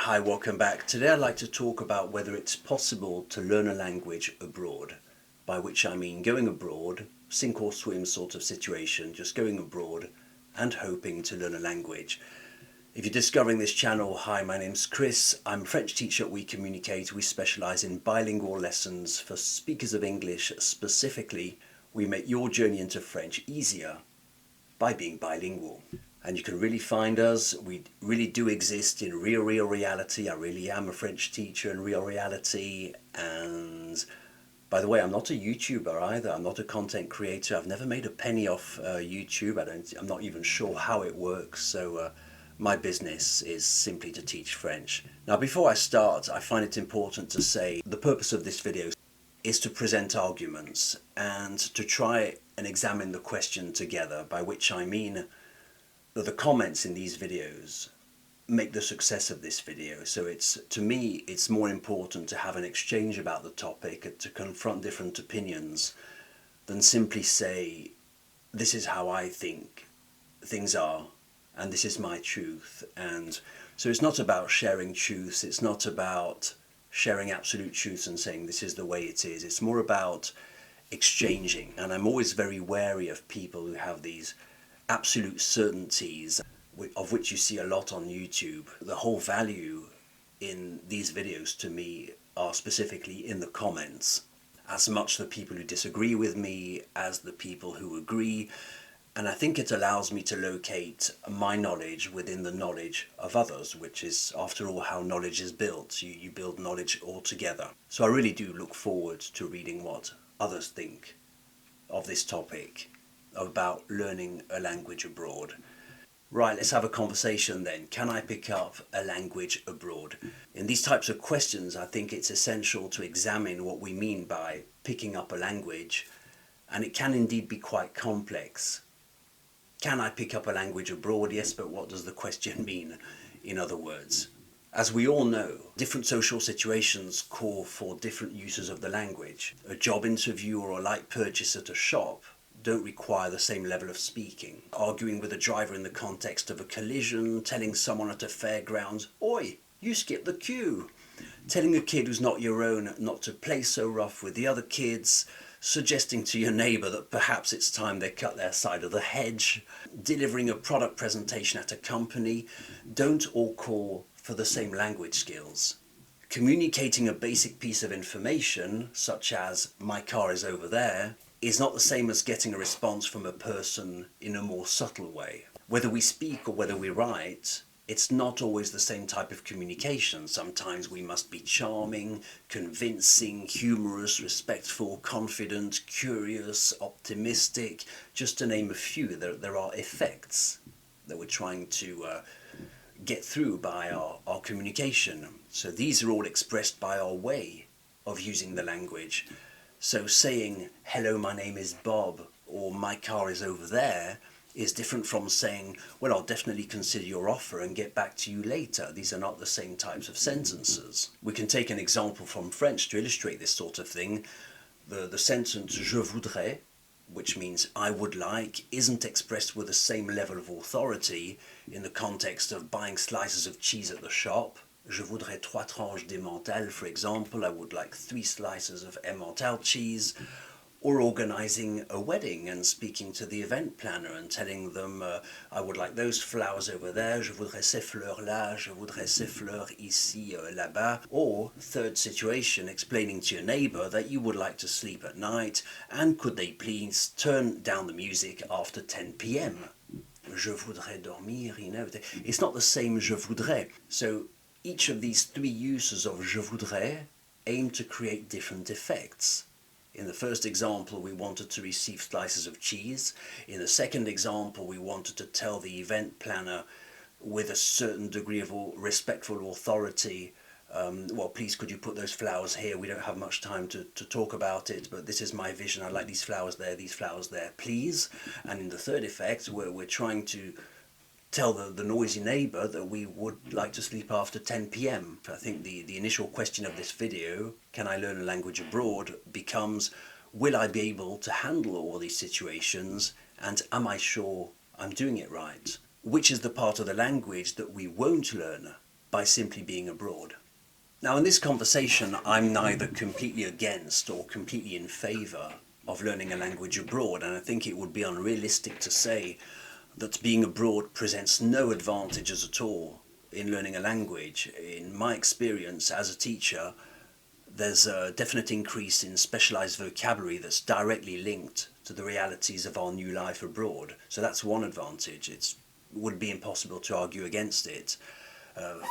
Hi, welcome back. Today I'd like to talk about whether it's possible to learn a language abroad, by which I mean going abroad, sink or swim sort of situation, just going abroad and hoping to learn a language. If you're discovering this channel, hi, my name's Chris. I'm a French teacher at We Communicate. We specialize in bilingual lessons for speakers of English. Specifically, we make your journey into French easier by being bilingual. And you can really find us. We really do exist in real reality. I really am a French teacher in real reality. And by the way, I'm not a YouTuber either. I'm not a content creator. I've never made a penny off YouTube. I'm not even sure how it works. So my business is simply to teach French. Now, before I start, I find it important to say the purpose of this video is to present arguments and to try and examine the question together, by which I mean that the comments in these videos make the success of this video. So to me, it's more important to have an exchange about the topic, to confront different opinions, than simply say, this is how I think things are, and this is my truth. And so it's not about sharing truths, it's not about sharing absolute truths and saying this is the way it is. It's more about exchanging. And I'm always very wary of people who have these absolute certainties, of which you see a lot on YouTube. The whole value in these videos to me are specifically in the comments. As much the people who disagree with me as the people who agree. And I think it allows me to locate my knowledge within the knowledge of others, which is, after all, how knowledge is built. You build knowledge all together. So I really do look forward to reading what others think of this topic, about learning a language abroad. Right, let's have a conversation then. Can I pick up a language abroad? In these types of questions, I think it's essential to examine what we mean by picking up a language, and it can indeed be quite complex. Can I pick up a language abroad? Yes, but what does the question mean, in other words? As we all know, different social situations call for different uses of the language. A job interview or a light purchase at a shop don't require the same level of speaking. Arguing with a driver in the context of a collision, telling someone at a fairground, "Oi, you skipped the queue." Telling a kid who's not your own not to play so rough with the other kids, suggesting to your neighbour that perhaps it's time they cut their side of the hedge, delivering a product presentation at a company, don't all call for the same language skills. Communicating a basic piece of information, such as "my car is over there," is not the same as getting a response from a person in a more subtle way. Whether we speak or whether we write, it's not always the same type of communication. Sometimes we must be charming, convincing, humorous, respectful, confident, curious, optimistic, just to name a few. There are effects that we're trying to get through by our communication. So these are all expressed by our way of using the language. So saying, "Hello, my name is Bob," or "my car is over there," is different from saying, "Well, I'll definitely consider your offer and get back to you later." These are not the same types of sentences. We can take an example from French to illustrate this sort of thing. The sentence "je voudrais," which means "I would like," isn't expressed with the same level of authority in the context of buying slices of cheese at the shop. "Je voudrais 3 tranches d'emmental," for example, I would like 3 slices of emmental cheese. Or organising a wedding and speaking to the event planner and telling them, "I would like those flowers over there, je voudrais ces fleurs-là, je voudrais ces fleurs ici, là-bas." Or, third situation, explaining to your neighbour that you would like to sleep at night and could they please turn down the music after 10 p.m. "Je voudrais dormir," it's not the same "je voudrais." So each of these 3 uses of "je voudrais" aim to create different effects. In the first example, we wanted to receive slices of cheese. In the second example, we wanted to tell the event planner with a certain degree of respectful authority, "Well, please, could you put those flowers here? We don't have much time to talk about it, but this is my vision. I like these flowers there, please." And in the third effect, we're trying to tell the noisy neighbour that we would like to sleep after 10 p.m. I think the initial question of this video, can I learn a language abroad, becomes, will I be able to handle all these situations, and am I sure I'm doing it right? Which is the part of the language that we won't learn by simply being abroad. Now, in this conversation, I'm neither completely against or completely in favour of learning a language abroad, and I think it would be unrealistic to say that being abroad presents no advantages at all in learning a language. In my experience as a teacher, there's a definite increase in specialised vocabulary that's directly linked to the realities of our new life abroad. So that's one advantage. It would be impossible to argue against it.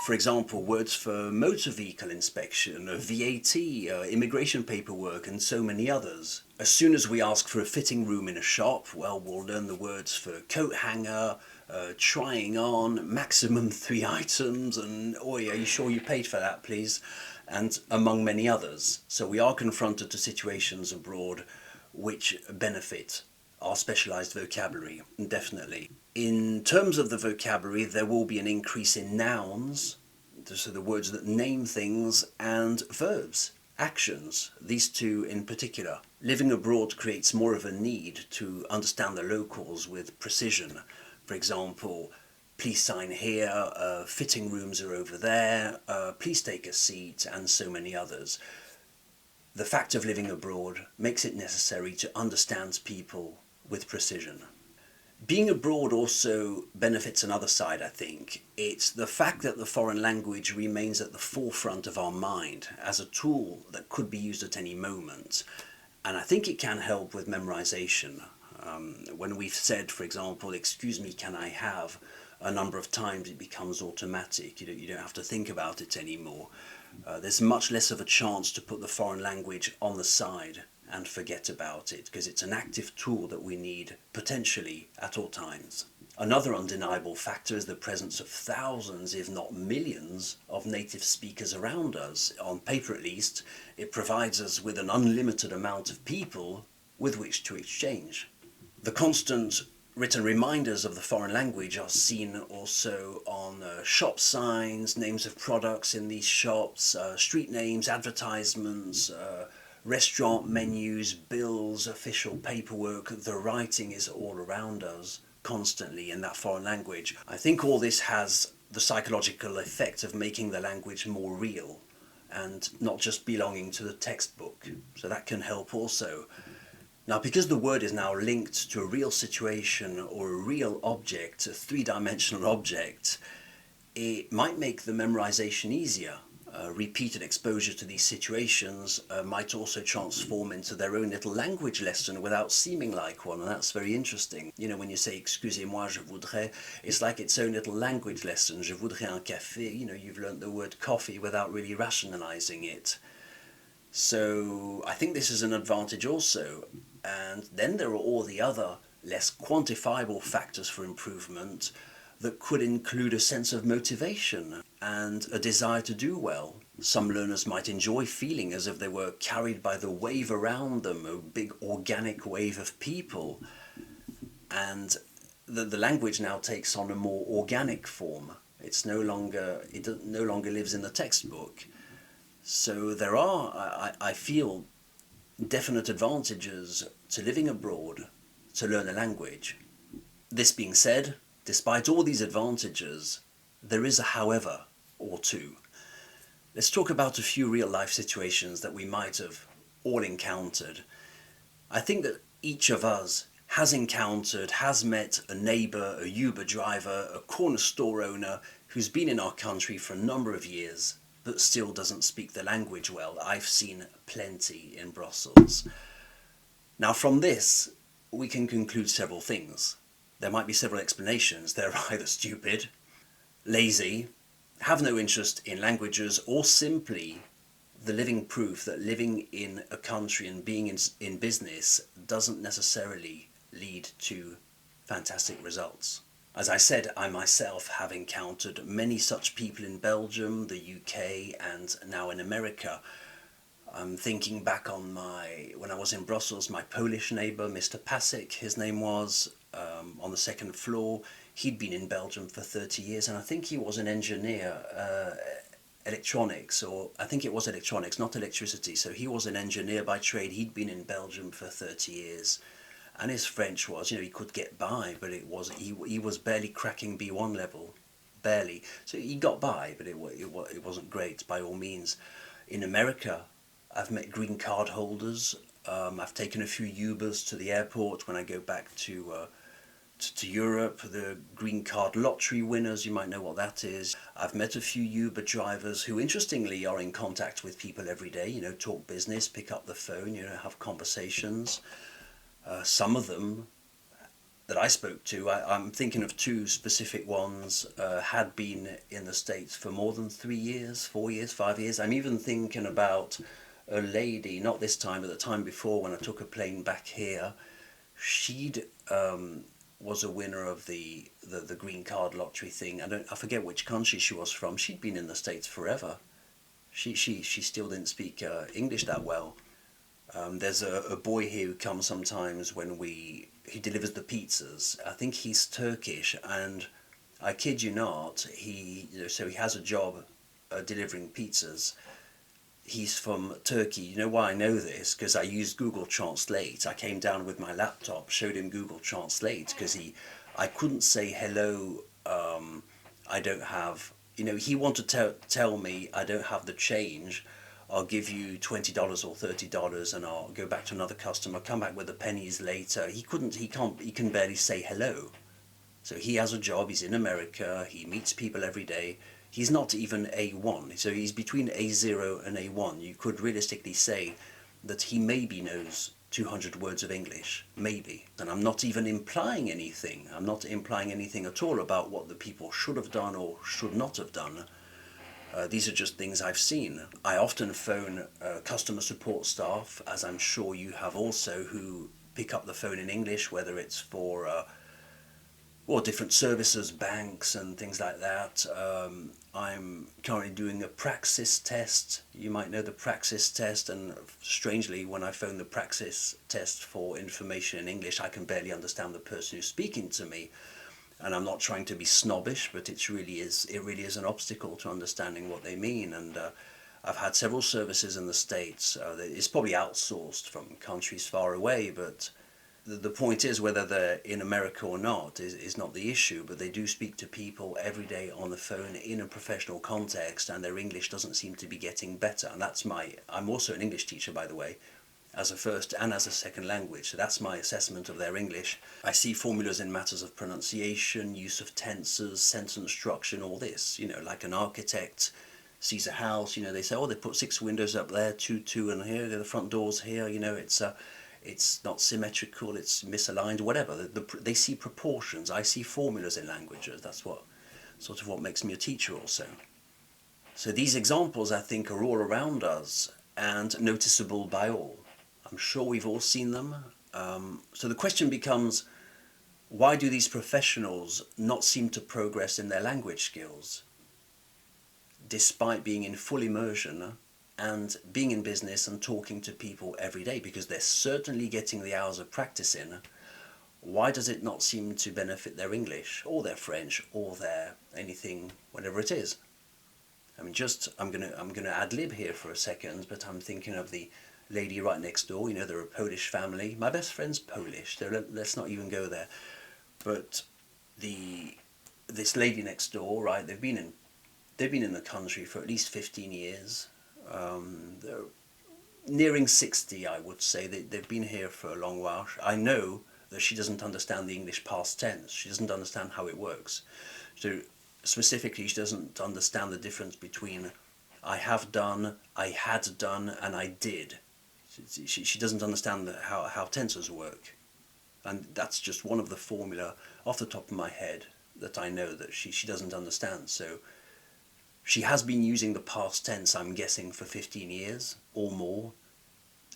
For example, words for motor vehicle inspection, VAT, immigration paperwork, and so many others. As soon as we ask for a fitting room in a shop, well, we'll learn the words for coat hanger, trying on, maximum 3 items, and oh yeah, are you sure you paid for that, please? And among many others. So we are confronted to situations abroad which benefit our specialised vocabulary, definitely. In terms of the vocabulary, there will be an increase in nouns, so the words that name things, and verbs, actions, these two in particular. Living abroad creates more of a need to understand the locals with precision. For example, please sign here, fitting rooms are over there, please take a seat, and so many others. The fact of living abroad makes it necessary to understand people with precision. Being abroad also benefits another side, I think. It's the fact that the foreign language remains at the forefront of our mind as a tool that could be used at any moment. And I think it can help with memorization. When we've said, for example, excuse me, can I have, a number of times it becomes automatic. You don't have to think about it anymore. There's much less of a chance to put the foreign language on the side and forget about it, because it's an active tool that we need potentially at all times. Another undeniable factor is the presence of thousands, if not millions, of native speakers around us. On paper at least, it provides us with an unlimited amount of people with which to exchange. The constant written reminders of the foreign language are seen also on shop signs, names of products in these shops, street names, advertisements, restaurant menus, bills, official paperwork. The writing is all around us constantly in that foreign language. I think all this has the psychological effect of making the language more real and not just belonging to the textbook. So that can help also. Now, because the word is now linked to a real situation or a real object, a three-dimensional object, it might make the memorization easier. Repeated exposure to these situations might also transform into their own little language lesson without seeming like one, and that's very interesting. You know, when you say excusez-moi, je voudrais, it's like its own little language lesson. Je voudrais un café. You know, you've learned the word coffee without really rationalizing it. So I think this is an advantage also. And then there are all the other less quantifiable factors for improvement that could include a sense of motivation and a desire to do well. Some learners might enjoy feeling as if they were carried by the wave around them, a big organic wave of people. And the language now takes on a more organic form. It no longer lives in the textbook. So there are, I feel, definite advantages to living abroad to learn a language. This being said, despite all these advantages, there is a however or two. Let's talk about a few real-life situations that we might have all encountered. I think that each of us has encountered, has met a neighbour, a Uber driver, a corner store owner who's been in our country for a number of years but still doesn't speak the language well. I've seen plenty in Brussels. Now, from this, we can conclude several things. There might be several explanations. They're either stupid, lazy, have no interest in languages, or simply the living proof that living in a country and being in business doesn't necessarily lead to fantastic results. As I said, I myself have encountered many such people in Belgium, the UK, and now in America. I'm thinking back on when I was in Brussels, my Polish neighbour, Mr. Pasek, his name was, on the second floor. He'd been in Belgium for 30 years, and I think he was an engineer, electronics, or I think it was electronics, not electricity. So he was an engineer by trade. He'd been in Belgium for 30 years. And his French was, he could get by, but he was barely cracking B1 level. barely. So he got by, but it wasn't great by all means. In America, I've met green card holders. I've taken a few Ubers to the airport when I go back to Europe. The green card lottery winners, you might know what that is. I've met a few Uber drivers who interestingly are in contact with people every day, you know, talk business, pick up the phone, you know, have conversations. Some of them that I spoke to, I'm thinking of two specific ones, had been in the States for more than 3 years, 4 years, 5 years. I'm even thinking about a lady, not this time, but the time before when I took a plane back here. She'd was a winner of the green card lottery thing. I forget which country she was from. She'd been in the States forever. She still didn't speak English that well. There's a boy here who comes sometimes when he delivers the pizzas. I think he's Turkish, and I kid you not, so he has a job delivering pizzas. He's from Turkey. You know why I know this? Because I used Google Translate. I came down with my laptop, showed him Google Translate, because I couldn't say hello. I don't have, you know, he wanted to tell me I don't have the change. I'll give you $20 or $30 and I'll go back to another customer, come back with the pennies later. He can barely say hello. So he has a job, he's in America, he meets people every day. He's not even A1, so he's between A0 and A1. You could realistically say that he maybe knows 200 words of English, maybe. And I'm not even implying anything. I'm not implying anything at all about what the people should have done or should not have done. These are just things I've seen. I often phone customer support staff, as I'm sure you have also, who pick up the phone in English, whether it's for different services, banks and things like that. I'm currently doing a praxis test. You might know the praxis test, and strangely, when I phone the praxis test for information in English, I can barely understand the person who's speaking to me. And I'm not trying to be snobbish, but it really is an obstacle to understanding what they mean. And I've had several services in the States. It's probably outsourced from countries far away, but the point is, whether they're in America or not is not the issue, but they do speak to people every day on the phone in a professional context, and their English doesn't seem to be getting better. And I'm also an English teacher, by the way, as a first and as a second language, so that's my assessment of their English. I see formulas in matters of pronunciation, use of tenses, sentence structure, and all this, you know, like an architect sees a house, you know, they say, oh, they put 6 windows up there, two, and here, the front door's here, you know, it's not symmetrical, it's misaligned, whatever. They see proportions. I see formulas in languages. That's what makes me a teacher also. So these examples, I think, are all around us and noticeable by all. I'm sure we've all seen them. So the question becomes, why do these professionals not seem to progress in their language skills, despite being in full immersion and being in business and talking to people every day? Because they're certainly getting the hours of practice in. Why does it not seem to benefit their English or their French or their anything, whatever it is? I mean, I'm gonna ad-lib here for a second, but I'm thinking of the lady right next door. You know, they're a Polish family. My best friend's Polish. Let's not even go there. But this lady next door, right? They've been in the country for at least 15 years. They're nearing 60, I would say. They've been here for a long while. I know that she doesn't understand the English past tense. She doesn't understand how it works. So specifically, she doesn't understand the difference between I have done, I had done, and I did. She doesn't understand how tenses work. And that's just one of the formula off the top of my head that I know that she doesn't understand. So she has been using the past tense, I'm guessing, for 15 years or more,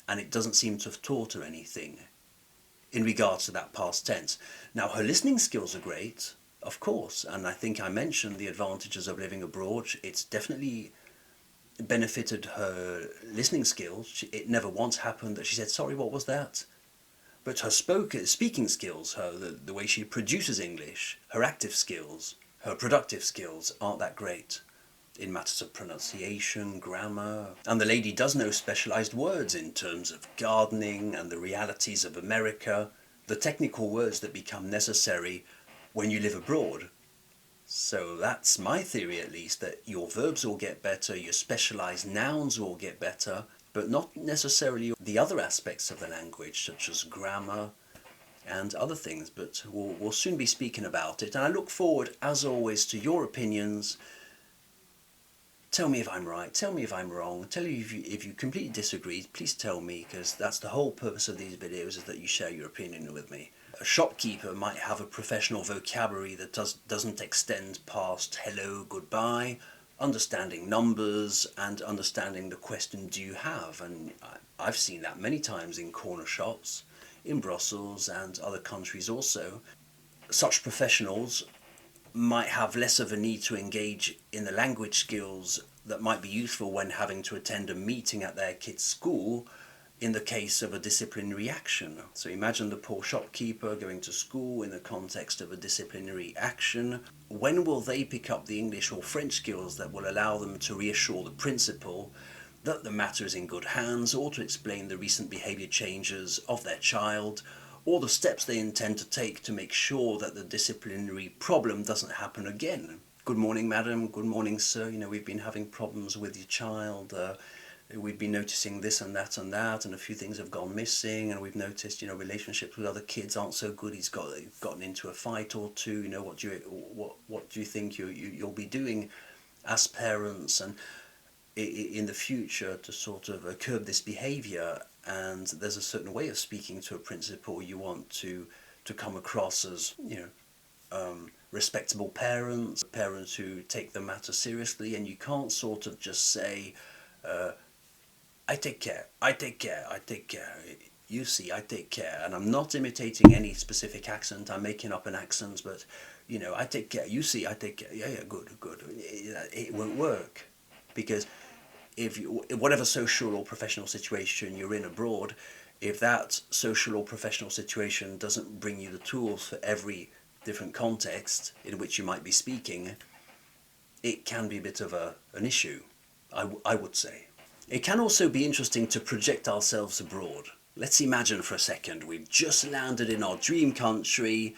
and it doesn't seem to have taught her anything in regards to that past tense. Now, her listening skills are great, of course, and I think I mentioned the advantages of living abroad. It's definitely benefited her listening skills. It never once happened that she said, sorry, what was that? But her speaking skills, the way she produces English, her active skills, her productive skills aren't that great in matters of pronunciation, grammar. And the lady does know specialized words in terms of gardening and the realities of America, the technical words that become necessary when you live abroad. So that's my theory, at least, that your verbs will get better, your specialized nouns will get better, but not necessarily the other aspects of the language, such as grammar and other things. But we'll soon be speaking about it, and I look forward, as always, to your opinions. Tell me if I'm right, tell me if I'm wrong, tell me if you completely disagree, please tell me, because that's the whole purpose of these videos, is that you share your opinion with me. A shopkeeper might have a professional vocabulary that doesn't extend past hello, goodbye, understanding numbers and understanding the question, do you have? And I've seen that many times in corner shops, in Brussels and other countries also. Such professionals might have less of a need to engage in the language skills that might be useful when having to attend a meeting at their kid's school in the case of a disciplinary action. So imagine the poor shopkeeper going to school in the context of a disciplinary action. When will they pick up the English or French skills that will allow them to reassure the principal that the matter is in good hands, or to explain the recent behaviour changes of their child, or the steps they intend to take to make sure that the disciplinary problem doesn't happen again? Good morning, madam. Good morning, sir. We've been having problems with your child. We've been noticing this and that and that, and a few things have gone missing, and we've noticed, relationships with other kids aren't so good. He's gotten into a fight or two. What do you think you'll be doing as parents and in the future to sort of curb this behaviour? And there's a certain way of speaking to a principal. You want to come across as respectable parents who take the matter seriously, and you can't sort of just say, I take care, you see, I take care. And I'm not imitating any specific accent, I'm making up an accent, but I take care, you see, I take care, yeah, good. It won't work, because whatever social or professional situation you're in abroad, if that social or professional situation doesn't bring you the tools for every different context in which you might be speaking, it can be a bit of an issue, I would say. It can also be interesting to project ourselves abroad. Let's imagine for a second we've just landed in our dream country,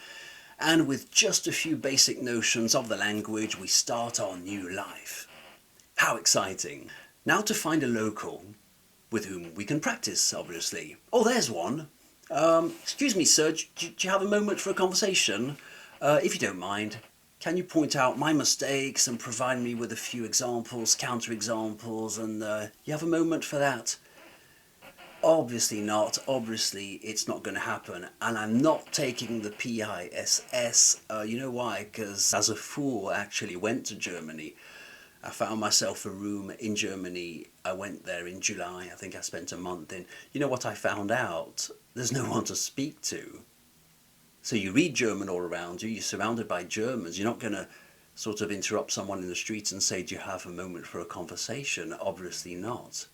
and with just a few basic notions of the language we start our new life. How exciting! Now to find a local with whom we can practice, obviously. Oh, there's one. Excuse me, sir, do you have a moment for a conversation? If you don't mind, can you point out my mistakes and provide me with a few examples, counter-examples, and you have a moment for that? Obviously not. Obviously it's not going to happen, and I'm not taking the PISS. You know why? Because as a fool, I actually went to Germany. I found myself a room in Germany. I went there in July. I think I spent a month in. You know what I found out? There's no one to speak to. So you read German all around you, you're surrounded by Germans, you're not going to sort of interrupt someone in the street and say, do you have a moment for a conversation? Obviously not.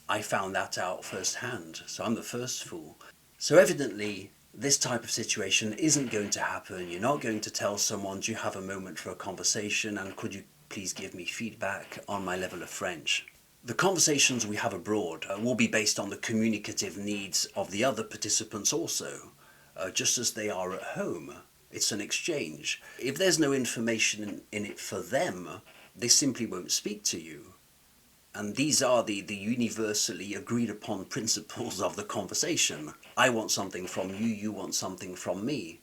I found that out firsthand, so I'm the first fool. So evidently, this type of situation isn't going to happen. You're not going to tell someone, do you have a moment for a conversation, and could you please give me feedback on my level of French? The conversations we have abroad will be based on the communicative needs of the other participants also. Just as they are at home. It's an exchange. If there's no information in it for them, they simply won't speak to you. And these are the universally agreed upon principles of the conversation. I want something from you, you want something from me.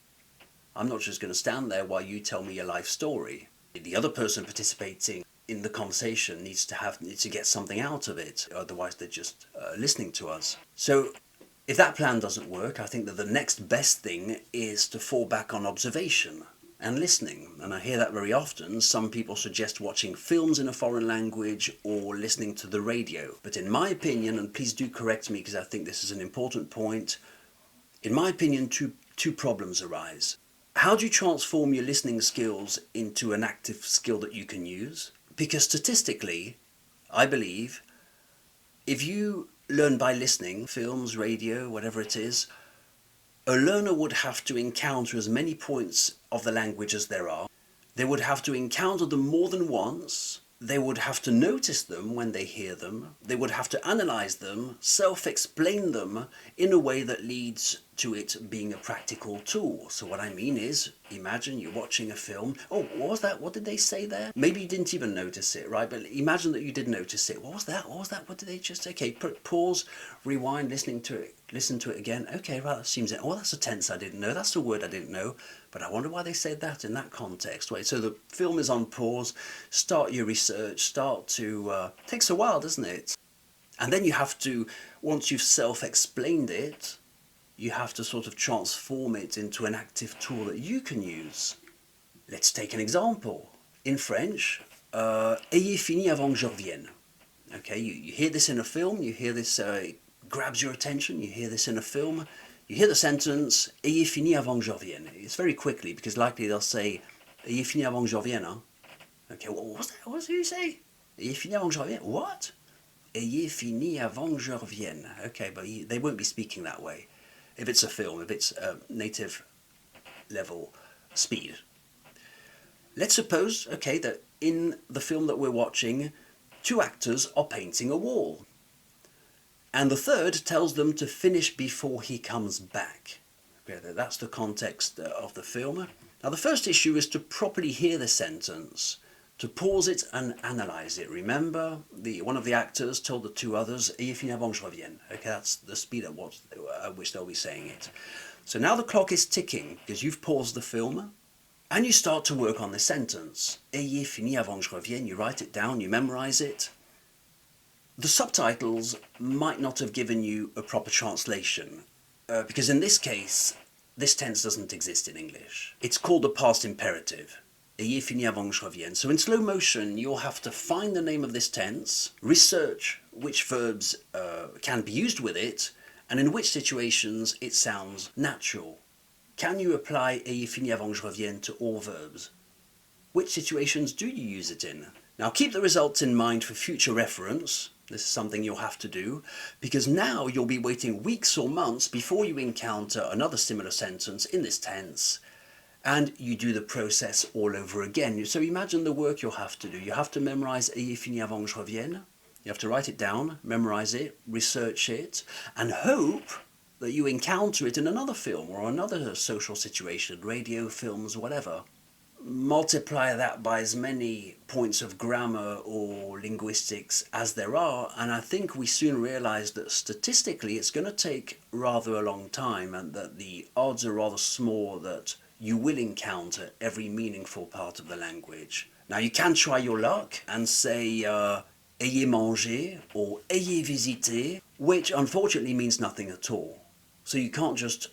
I'm not just going to stand there while you tell me your life story. The other person participating in the conversation needs to get something out of it, otherwise they're just listening to us. So if that plan doesn't work, I think that the next best thing is to fall back on observation and listening. And I hear that very often. Some people suggest watching films in a foreign language or listening to the radio. But in my opinion, and please do correct me because I think this is an important point, in my opinion, two problems arise. How do you transform your listening skills into an active skill that you can use? Because statistically, I believe, if you learn by listening, films, radio, whatever it is, a learner would have to encounter as many points of the language as there are. They would have to encounter them more than once. They would have to notice them when they hear them. They would have to analyze them, self-explain them in a way that leads to it being a practical tool. So what I mean is, imagine you're watching a film. Oh, what was that? What did they say there? Maybe you didn't even notice it, right? But imagine that you did notice it. What was that? What was that? What did they just say? Okay, pause, rewind, listen to it again. Okay, right, that seems it. Oh, that's a tense I didn't know. That's a word I didn't know. But I wonder why they said that in that context. Wait, so the film is on pause. Start your research. Start to... takes a while, doesn't it? And then you have to, once you've self-explained it, you have to sort of transform it into an active tool that you can use. Let's take an example. In French, ayez fini avant que je revienne. Okay, you hear this in a film, you hear this, it grabs your attention, you hear this in a film, you hear the sentence, ayez fini avant que je revienne. It's very quickly, because likely they'll say, ayez fini avant que je revienne. Huh? Okay, what was that? What did you say? Ayez fini avant que je revienne? What? Ayez fini avant que je revienne. Okay, but they won't be speaking that way. If it's a film, if it's native level speed. Let's suppose, okay, that in the film that we're watching, two actors are painting a wall. And the third tells them to finish before he comes back. Okay, that's the context of the film. Now the first issue is to properly hear the sentence, to pause it and analyze it. Remember, one of the actors told the two others, ayez fini avant que je revienne. Okay, that's the speed at which they'll be saying it. So now the clock is ticking because you've paused the film and you start to work on this sentence. Ayez fini avant que je revienne. You write it down, you memorize it. The subtitles might not have given you a proper translation because in this case, this tense doesn't exist in English. It's called a past imperative. Ayez fini avant que je revienne. So in slow motion, you'll have to find the name of this tense, research which verbs can be used with it, and in which situations it sounds natural. Can you apply ayez fini avant que je revienne to all verbs? Which situations do you use it in? Now keep the results in mind for future reference. This is something you'll have to do, because now you'll be waiting weeks or months before you encounter another similar sentence in this tense, and you do the process all over again. So imagine the work you'll have to do. You have to memorize ayez fini avant que je revienne. You have to write it down, memorize it, research it, and hope that you encounter it in another film or another social situation, radio, films, whatever. Multiply that by as many points of grammar or linguistics as there are, and I think we soon realize that statistically it's going to take rather a long time, and that the odds are rather small that you will encounter every meaningful part of the language. Now you can try your luck and say ayez mangé or ayez visité, which unfortunately means nothing at all. So you can't just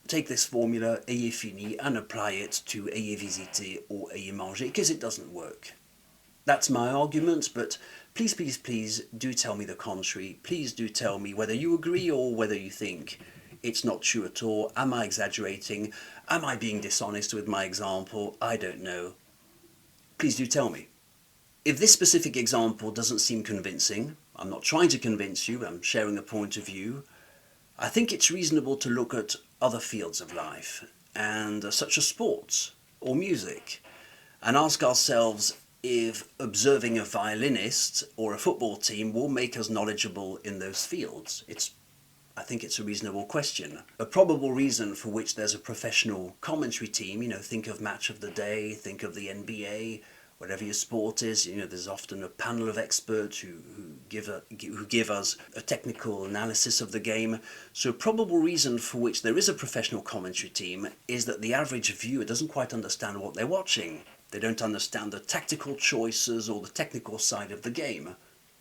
take this formula ayez fini and apply it to ayez visité or ayez mangé, because it doesn't work. That's my argument, but please, please, please do tell me the contrary. Please do tell me whether you agree or whether you think it's not true at all. Am I exaggerating? Am I being dishonest with my example? I don't know. Please do tell me. If this specific example doesn't seem convincing, I'm not trying to convince you, I'm sharing a point of view, I think it's reasonable to look at other fields of life, and such as sports or music, and ask ourselves if observing a violinist or a football team will make us knowledgeable in those fields. I think it's a reasonable question. A probable reason for which there's a professional commentary team, think of Match of the Day, think of the NBA, whatever your sport is, there's often a panel of experts who give us a technical analysis of the game. So a probable reason for which there is a professional commentary team is that the average viewer doesn't quite understand what they're watching. They don't understand the tactical choices or the technical side of the game.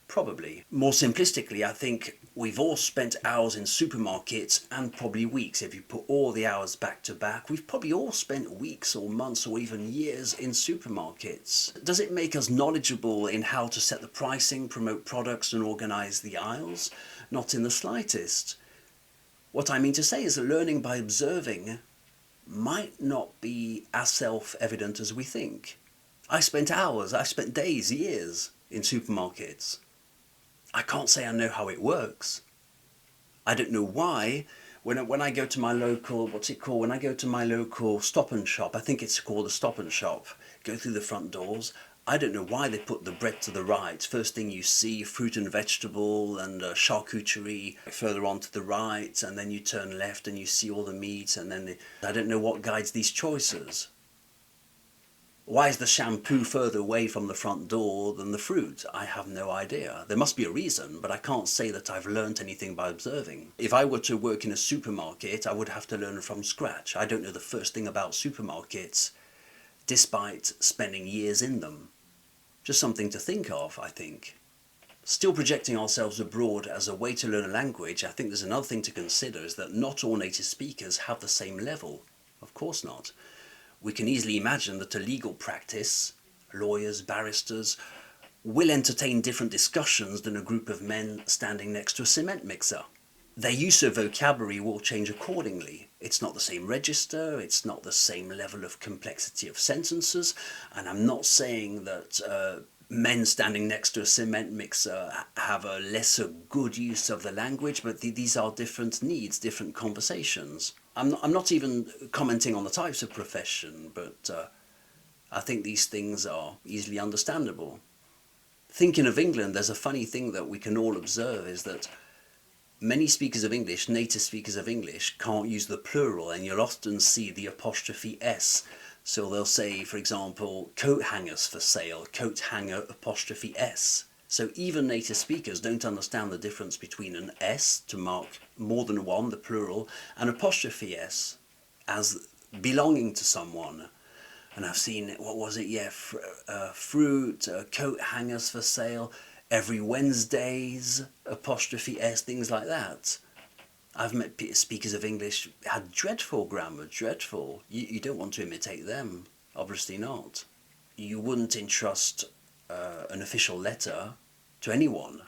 Probably. More simplistically, I think we've all spent hours in supermarkets, and probably weeks. If you put all the hours back to back, we've probably all spent weeks or months or even years in supermarkets. Does it make us knowledgeable in how to set the pricing, promote products and organize the aisles? Not in the slightest. What I mean to say is that learning by observing might not be as self-evident as we think. I spent hours, I spent days, years in supermarkets. I can't say I know how it works. I don't know why. When I go to my local, when I go to my local Stop and Shop, I think it's called a Stop and Shop, go through the front doors, I don't know why they put the bread to the right. First thing you see, fruit and vegetable and charcuterie further on to the right, and then you turn left and you see all the meat, and then I don't know what guides these choices. Why is the shampoo further away from the front door than the fruit? I have no idea. There must be a reason, but I can't say that I've learnt anything by observing. If I were to work in a supermarket, I would have to learn from scratch. I don't know the first thing about supermarkets, despite spending years in them. Just something to think of, I think. Still projecting ourselves abroad as a way to learn a language, I think there's another thing to consider, is that not all native speakers have the same level. Of course not. We can easily imagine that a legal practice, lawyers, barristers, will entertain different discussions than a group of men standing next to a cement mixer. Their use of vocabulary will change accordingly. It's not the same register, it's not the same level of complexity of sentences, and I'm not saying that men standing next to a cement mixer have a lesser good use of the language, but these are different needs, different conversations. I'm not even commenting on the types of profession, but I think these things are easily understandable. Thinking of England, there's a funny thing that we can all observe, is that many speakers of English, native speakers of English, can't use the plural, and you'll often see the apostrophe S. So they'll say, for example, coat hangers for sale, coat hanger apostrophe S. So even native speakers don't understand the difference between an S to mark more than one, the plural, and apostrophe S as belonging to someone. And I've seen, what was it, yeah, fruit, coat hangers for sale, every Wednesdays, apostrophe S, things like that. I've met speakers of English had dreadful grammar, dreadful. You don't want to imitate them, obviously not. You wouldn't entrust an official letter to anyone.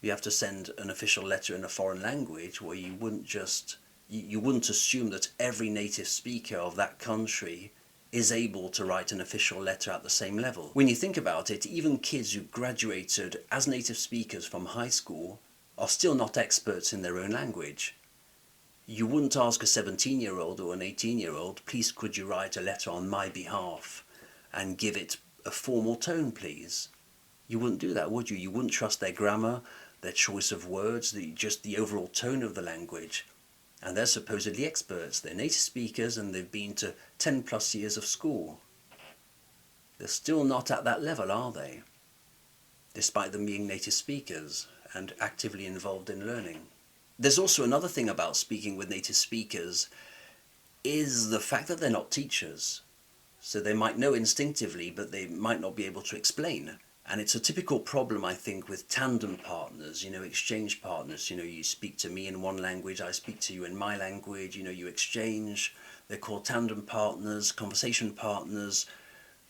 You have to send an official letter in a foreign language where you wouldn't assume that every native speaker of that country is able to write an official letter at the same level. When you think about it, even kids who graduated as native speakers from high school are still not experts in their own language. You wouldn't ask a 17-year-old or an 18-year-old, please could you write a letter on my behalf and give it a formal tone, please? You wouldn't do that, would you? You wouldn't trust their grammar, their choice of words, just the overall tone of the language. And they're supposedly experts. They're native speakers and they've been to 10 plus years of school. They're still not at that level, are they? Despite them being native speakers and actively involved in learning. There's also another thing about speaking with native speakers, is the fact that they're not teachers. So they might know instinctively, but they might not be able to explain. And it's a typical problem, I think, with tandem partners, exchange partners. You speak to me in one language, I speak to you in my language, you exchange. They're called tandem partners, conversation partners,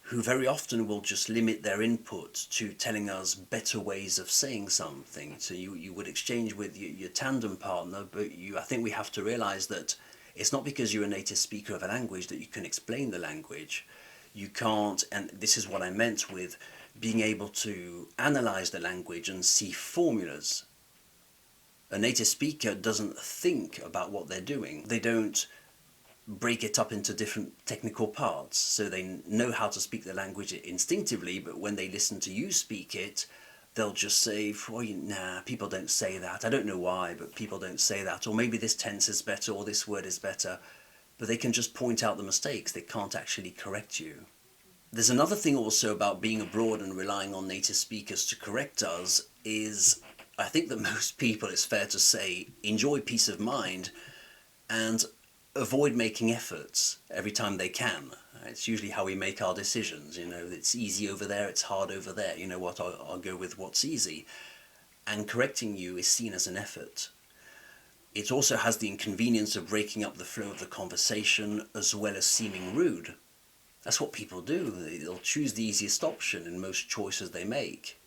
who very often will just limit their input to telling us better ways of saying something. So you would exchange with your tandem partner, but I think we have to realize that it's not because you're a native speaker of a language that you can explain the language. You can't, and this is what I meant with being able to analyze the language and see formulas. A native speaker doesn't think about what they're doing. They don't break it up into different technical parts, so they know how to speak the language instinctively, but when they listen to you speak it, they'll just say, nah, people don't say that. I don't know why, but people don't say that. Or maybe this tense is better, or this word is better. But they can just point out the mistakes. They can't actually correct you. There's another thing also about being abroad and relying on native speakers to correct us is, I think that most people, it's fair to say, enjoy peace of mind and avoid making efforts every time they can. It's usually how we make our decisions. It's easy over there, it's hard over there. You know what, I'll go with what's easy. And correcting you is seen as an effort. It also has the inconvenience of breaking up the flow of the conversation as well as seeming rude. That's what people do. They'll choose the easiest option in most choices they make.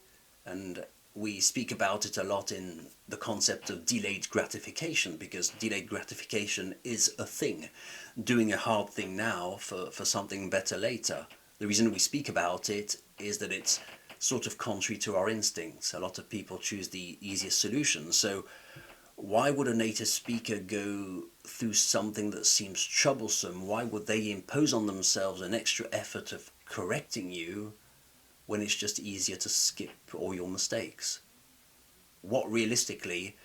And we speak about it a lot in the concept of delayed gratification, because delayed gratification is a thing. Doing a hard thing now for something better later. The reason we speak about it is that it's sort of contrary to our instincts. A lot of people choose the easiest solution. So why would a native speaker go through something that seems troublesome? Why would they impose on themselves an extra effort of correcting you when it's just easier to skip all your mistakes? Why realistically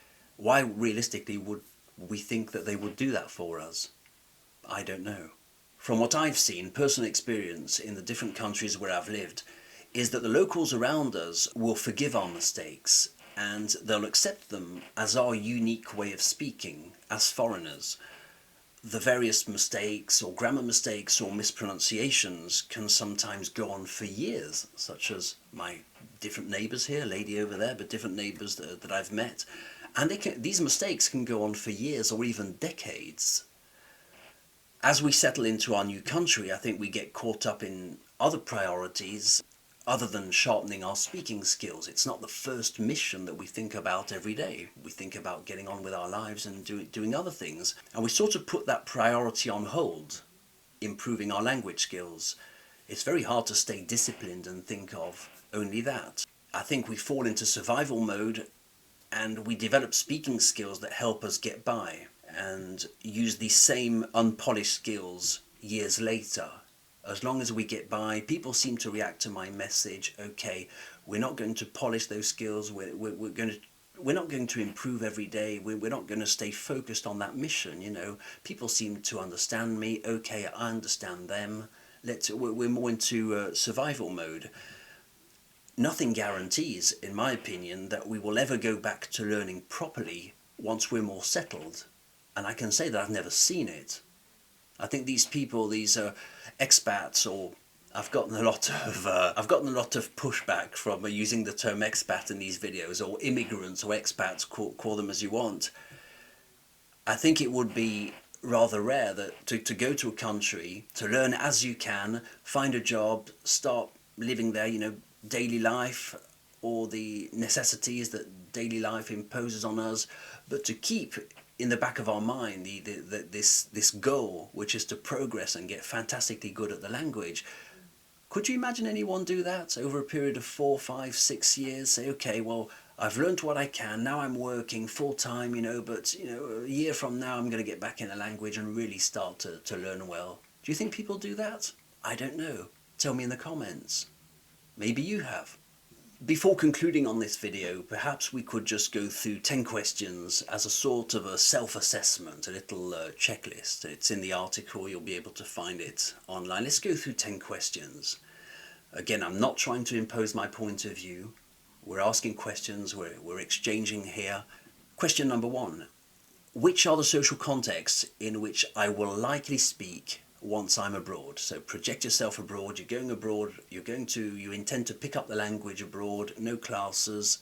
would we think that they would do that for us? I don't know. From what I've seen, personal experience in the different countries where I've lived, is that the locals around us will forgive our mistakes and they'll accept them as our unique way of speaking as foreigners. The various mistakes or grammar mistakes or mispronunciations can sometimes go on for years, such as my different neighbours here, lady over there, but different neighbours that I've met. And these mistakes can go on for years or even decades. As we settle into our new country, I think we get caught up in other priorities other than sharpening our speaking skills. It's not the first mission that we think about every day. We think about getting on with our lives and doing other things. And we sort of put that priority on hold, improving our language skills. It's very hard to stay disciplined and think of only that. I think we fall into survival mode and we develop speaking skills that help us get by and use these same unpolished skills years later. As long as we get by, people seem to react to my message. Okay, we're not going to polish those skills. We're not going to improve every day. We're not going to stay focused on that mission. You know, people seem to understand me. Okay, I understand them. We're more into survival mode. Nothing guarantees, in my opinion, that we will ever go back to learning properly once we're more settled. And I can say that I've never seen it. I think these people, these expats, or I've gotten a lot of pushback from using the term expat in these videos, or immigrants or expats, call them as you want. I think it would be rather rare that to go to a country, to learn as you can, find a job, start living there, you know, daily life, or the necessities that daily life imposes on us, but to keep in the back of our mind this goal, which is to progress and get fantastically good at the language. Could you imagine anyone do that over a period of 4, 5, 6 years? Say, okay, well, I've learned what I can, now I'm working full time, you know, but you know, a year from now I'm going to get back in the language and really start to learn well. Do you think people do that? I don't know. Tell me in the comments. Maybe you have. Before concluding on this video, perhaps we could just go through 10 questions as a sort of a self-assessment, a little checklist. It's in the article, you'll be able to find it online. Let's go through 10 questions. Again, I'm not trying to impose my point of view. We're asking questions, we're exchanging here. Question number 1. Which are the social contexts in which I will likely speak once I'm abroad? So project yourself abroad, you're going abroad, you intend to pick up the language abroad, no classes.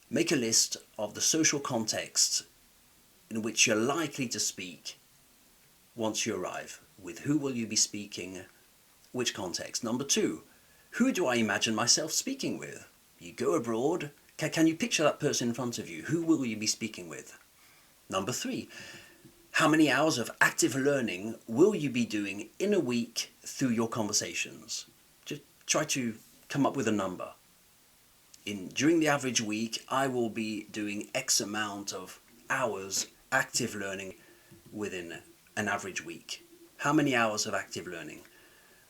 Make a list of the social contexts in which you're likely to speak once you arrive. With who will you be speaking? Which context? Number 2, who do I imagine myself speaking with? You go abroad, can you picture that person in front of you? Who will you be speaking with? Number 3, how many hours of active learning will you be doing in a week through your conversations? Just try to come up with a number. During the average week, I will be doing X amount of hours active learning within an average week. How many hours of active learning?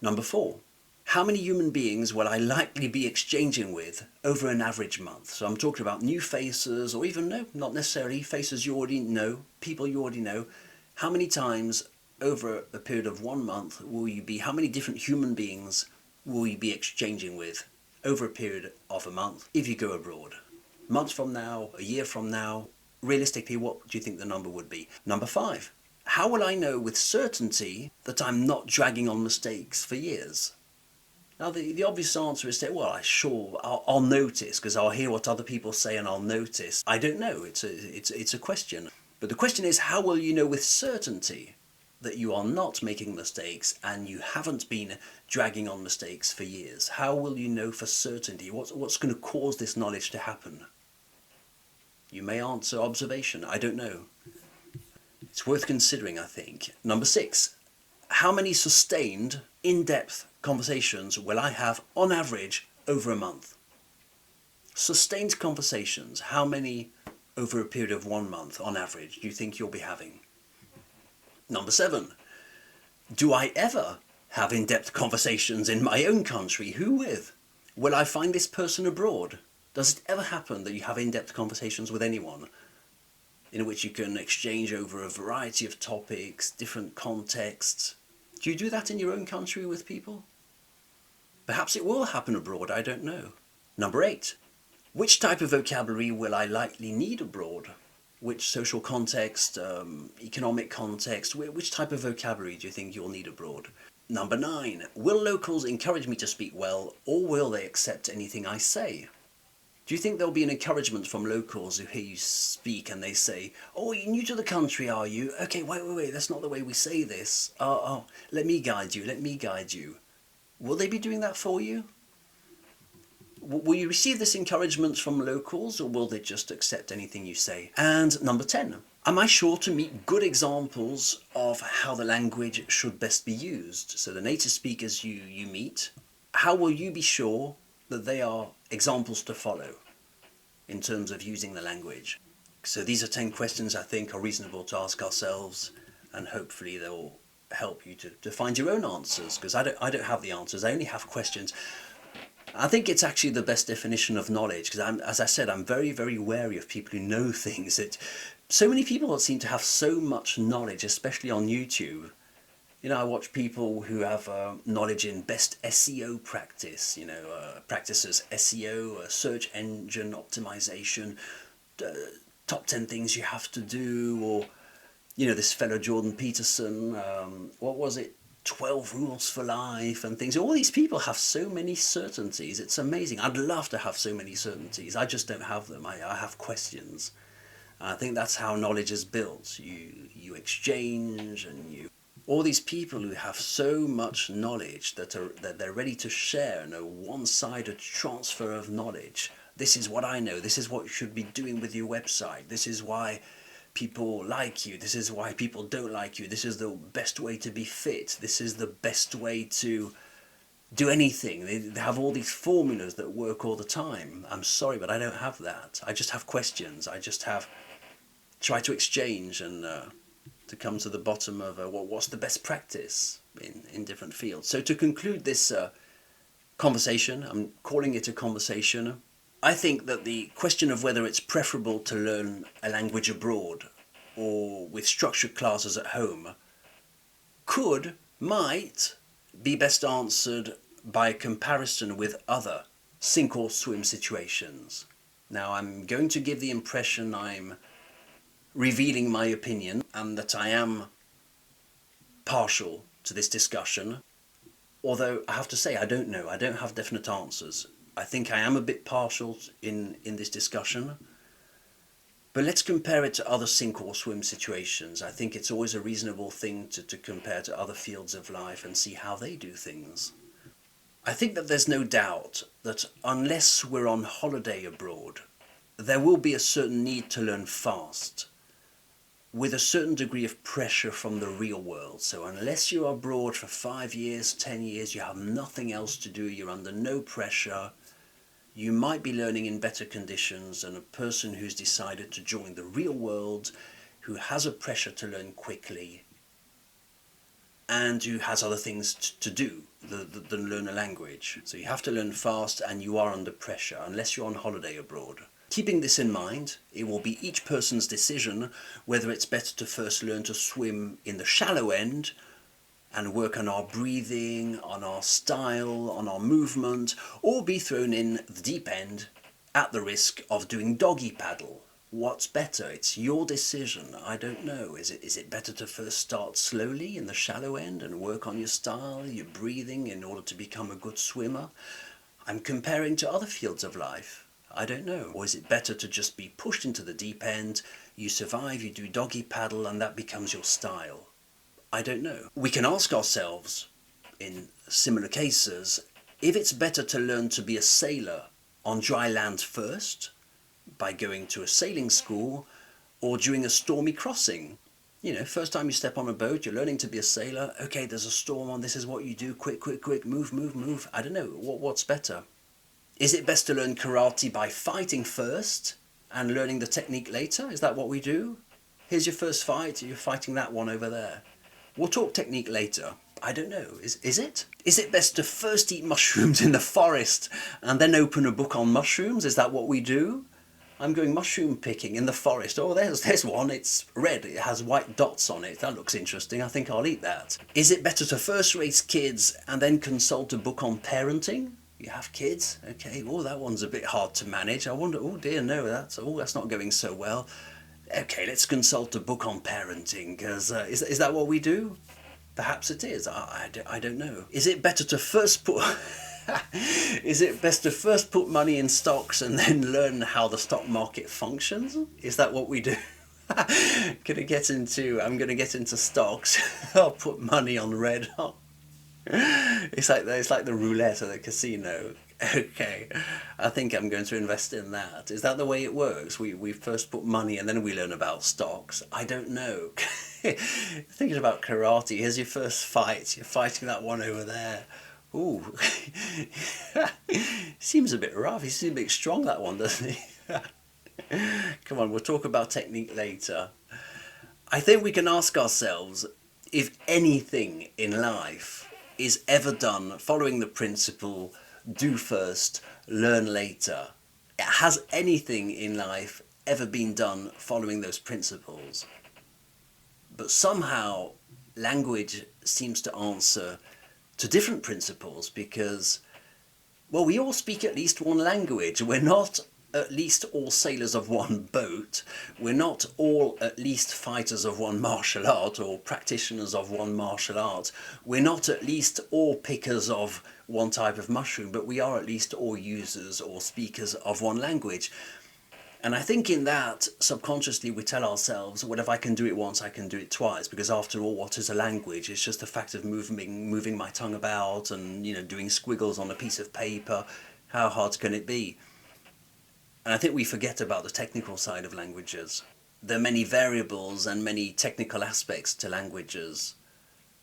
Number 4, how many human beings will I likely be exchanging with over an average month? So I'm talking about new faces, or even no, not necessarily faces you already know, people you already know. How many times over a period of 1 month how many different human beings will you be exchanging with over a period of a month if you go abroad? Months from now, a year from now, realistically, what do you think the number would be? Number 5, how will I know with certainty that I'm not dragging on mistakes for years? Now the obvious answer is that, well, I'll notice, because I'll hear what other people say and I'll notice. I don't know, it's a question. But the question is, how will you know with certainty that you are not making mistakes and you haven't been dragging on mistakes for years? How will you know for certainty? What's going to cause this knowledge to happen? You may answer observation, I don't know. It's worth considering, I think. Number 6, how many sustained, in-depth conversations will I have on average over a month? Sustained conversations, how many over a period of 1 month on average do you think you'll be having? Number 7, do I ever have in-depth conversations in my own country? Who with? Will I find this person abroad? Does it ever happen that you have in-depth conversations with anyone in which you can exchange over a variety of topics, different contexts? Do you do that in your own country with people? Perhaps it will happen abroad, I don't know. Number 8. Which type of vocabulary will I likely need abroad? Which social context, economic context, which type of vocabulary do you think you'll need abroad? Number 9. Will locals encourage me to speak well, or will they accept anything I say? Do you think there'll be an encouragement from locals who hear you speak and they say, "Oh, you're new to the country, are you? Okay, wait, that's not the way we say this. Let me guide you. Will they be doing that for you? Will you receive this encouragement from locals, or will they just accept anything you say? And number 10, am I sure to meet good examples of how the language should best be used? So the native speakers you meet, how will you be sure that they are examples to follow in terms of using the language? So these are 10 questions I think are reasonable to ask ourselves, and hopefully they'll help you to find your own answers, because I don't have the answers, I only have questions. I think it's actually the best definition of knowledge, because as I said, I'm very, very wary of people who know things. So many people seem to have so much knowledge, especially on YouTube. You know, I watch people who have knowledge in best SEO practice, practices SEO, search engine optimization, top 10 things you have to do, or, this fellow Jordan Peterson, what was it? 12 rules for life and things. All these people have so many certainties. It's amazing. I'd love to have so many certainties. I just don't have them. I have questions. I think that's how knowledge is built. You exchange, and all these people who have so much knowledge that they're ready to share, a one-sided transfer of knowledge. This is what I know. This is what you should be doing with your website. This is why people like you, this is why people don't like you, this is the best way to be fit, this is the best way to do anything. They have all these formulas that work all the time. I'm sorry, but I don't have that. I just have questions. I just try to exchange and to come to the bottom of what's the best practice in different fields. So to conclude this conversation, I'm calling it a conversation, I think that the question of whether it's preferable to learn a language abroad or with structured classes at home might be best answered by comparison with other sink or swim situations. Now, I'm going to give the impression I'm revealing my opinion and that I am partial to this discussion, although I have to say I don't know. I don't have definite answers. I think I am a bit partial in this discussion, but let's compare it to other sink or swim situations. I think it's always a reasonable thing to compare to other fields of life and see how they do things. I think that there's no doubt that unless we're on holiday abroad, there will be a certain need to learn fast, with a certain degree of pressure from the real world. So unless you're abroad for 5 years, 10 years, you have nothing else to do, you're under no pressure, you might be learning in better conditions than a person who's decided to join the real world, who has a pressure to learn quickly, and who has other things to do than learn a language. So you have to learn fast and you are under pressure unless you're on holiday abroad. Keeping this in mind, it will be each person's decision whether it's better to first learn to swim in the shallow end and work on our breathing, on our style, on our movement, or be thrown in the deep end at the risk of doing doggy paddle. What's better? It's your decision. I don't know. Is it better to first start slowly in the shallow end and work on your style, your breathing in order to become a good swimmer? I'm comparing to other fields of life. I don't know. Or is it better to just be pushed into the deep end, you survive, you do doggy paddle, and that becomes your style? I don't know. We can ask ourselves, in similar cases, if it's better to learn to be a sailor on dry land first, by going to a sailing school, or during a stormy crossing. First time you step on a boat, you're learning to be a sailor. Okay, there's a storm on, this is what you do, quick, move. I don't know, what's better? Is it best to learn karate by fighting first and learning the technique later? Is that what we do? Here's your first fight, you're fighting that one over there. We'll talk technique later. I don't know. Is it? Is it best to first eat mushrooms in the forest and then open a book on mushrooms? Is that what we do? I'm going mushroom picking in the forest. Oh, there's one. It's red. It has white dots on it. That looks interesting. I think I'll eat that. Is it better to first raise kids and then consult a book on parenting? You have kids? Okay. Oh, that one's a bit hard to manage. I wonder, oh dear, no, that's not going so well. Okay, let's consult a book on parenting, because is that what we do? Perhaps it is. I don't know. Is it better to first put... Is it best to first put money in stocks and then learn how the stock market functions? Is that what we do? I'm gonna get into stocks. I'll put money on red. It's like the roulette at the casino. Okay, I think I'm going to invest in that. Is that the way it works? We first put money and then we learn about stocks. I don't know. Thinking about karate, here's your first fight. You're fighting that one over there. Ooh, seems a bit rough. He seems a bit strong, that one, doesn't he? Come on, we'll talk about technique later. I think we can ask ourselves if anything in life is ever done following the principle, do first, learn later. Has anything in life ever been done following those principles? But somehow language seems to answer to different principles because, well, we all speak at least one language. We're not at least all sailors of one boat. We're not all at least fighters of one martial art or practitioners of one martial art. We're not at least all pickers of one type of mushroom, but we are at least all users or speakers of one language. And I think in that, subconsciously, we tell ourselves, well, if I can do it once, I can do it twice. Because after all, what is a language? It's just the fact of moving my tongue about and, doing squiggles on a piece of paper. How hard can it be? And I think we forget about the technical side of languages. There are many variables and many technical aspects to languages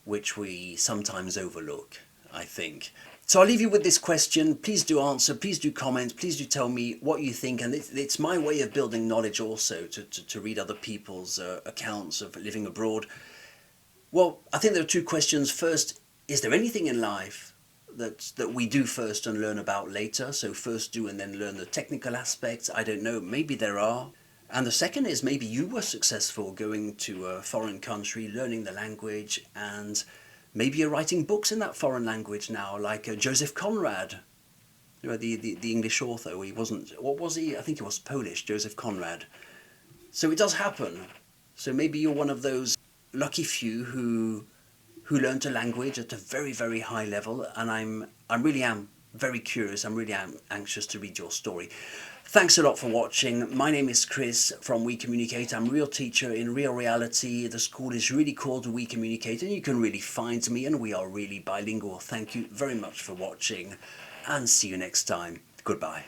which we sometimes overlook, I think. So I'll leave you with this question. Please do answer, please do comment, please do tell me what you think. And it's my way of building knowledge also, to read other people's accounts of living abroad. Well, I think there are two questions. First, is there anything in life that we do first and learn about later? So first do and then learn the technical aspects. I don't know, maybe there are. And the second is maybe you were successful going to a foreign country, learning the language, and maybe you're writing books in that foreign language now, like Joseph Conrad, the English author. He wasn't, what was he? I think he was Polish, Joseph Conrad. So it does happen. So maybe you're one of those lucky few who learned a language at a very, very high level. And I really am very curious. I'm really am anxious to read your story. Thanks a lot for watching. My name is Chris from We Communicate. I'm a real teacher in real reality. The school is really called We Communicate, and you can really find me, and we are really bilingual. Thank you very much for watching, and see you next time. Goodbye.